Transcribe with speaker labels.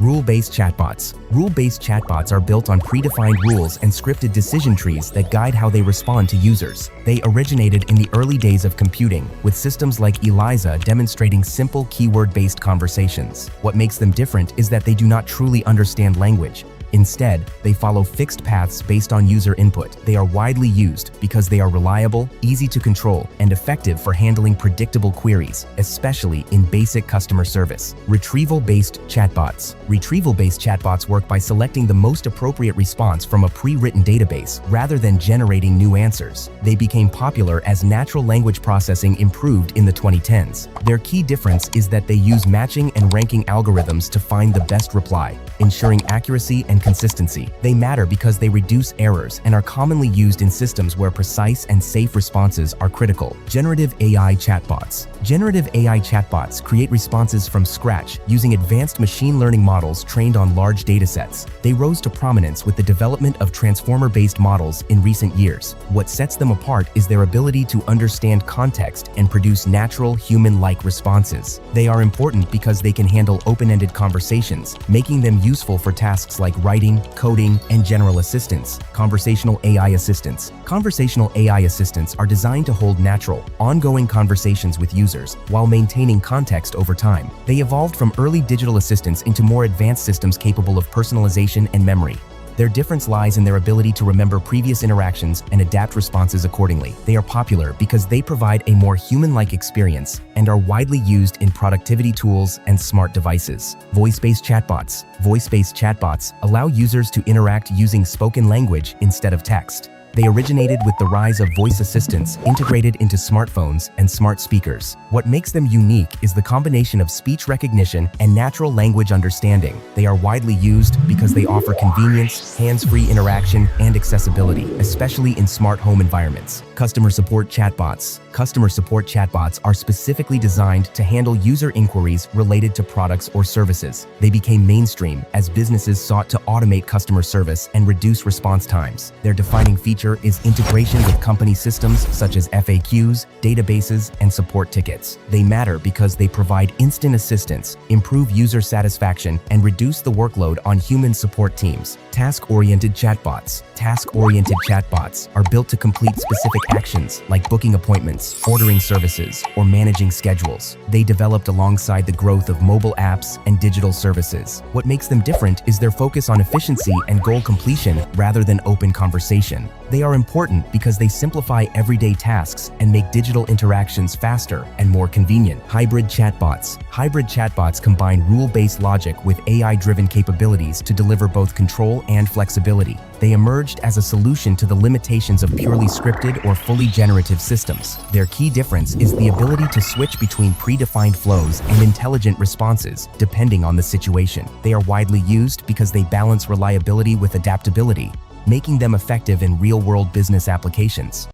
Speaker 1: Rule-based chatbots. Rule-based chatbots are built on predefined rules and scripted decision trees that guide how they respond to users. They originated in the early days of computing, with systems like ELIZA demonstrating simple keyword-based conversations. What makes them different is that they do not truly understand language. Instead, they follow fixed paths based on user input. They are widely used because they are reliable, easy to control, and effective for handling predictable queries, especially in basic customer service. Retrieval-based chatbots. Retrieval-based chatbots work by selecting the most appropriate response from a pre-written database rather than generating new answers. They became popular as natural language processing improved in the 2010s. Their key difference is that they use matching and ranking algorithms to find the best reply, ensuring accuracy and consistency. They matter because they reduce errors and are commonly used in systems where precise and safe responses are critical. Generative AI chatbots. Generative AI chatbots create responses from scratch using advanced machine learning models trained on large datasets. They rose to prominence with the development of transformer-based models in recent years. What sets them apart is their ability to understand context and produce natural, human-like responses. They are important because they can handle open-ended conversations, making them useful for tasks like writing, coding, and general assistance. Conversational AI assistants. Conversational AI assistants are designed to hold natural, ongoing conversations with users while maintaining context over time. They evolved from early digital assistants into more advanced systems capable of personalization and memory. Their difference lies in their ability to remember previous interactions and adapt responses accordingly. They are popular because they provide a more human-like experience and are widely used in productivity tools and smart devices. Voice-based chatbots. Voice-based chatbots allow users to interact using spoken language instead of text. They originated with the rise of voice assistants integrated into smartphones and smart speakers. What makes them unique is the combination of speech recognition and natural language understanding. They are widely used because they offer convenience, hands-free interaction, and accessibility, especially in smart home environments. Customer support chatbots. Customer support chatbots are specifically designed to handle user inquiries related to products or services. They became mainstream as businesses sought to automate customer service and reduce response times. Their defining feature is integration with company systems such as FAQs, databases, and support tickets. They matter because they provide instant assistance, improve user satisfaction, and reduce the workload on human support teams. Task-oriented chatbots. Task-oriented chatbots are built to complete specific actions like booking appointments, ordering services, or managing schedules. They developed alongside the growth of mobile apps and digital services. What makes them different is their focus on efficiency and goal completion rather than open conversation. They are important because they simplify everyday tasks and make digital interactions faster and more convenient. Hybrid chatbots. Hybrid chatbots combine rule-based logic with AI-driven capabilities to deliver both control and flexibility. They emerged as a solution to the limitations of purely scripted or fully generative systems. Their key difference is the ability to switch between predefined flows and intelligent responses, depending on the situation. They are widely used because they balance reliability with adaptability, making them effective in real-world business applications.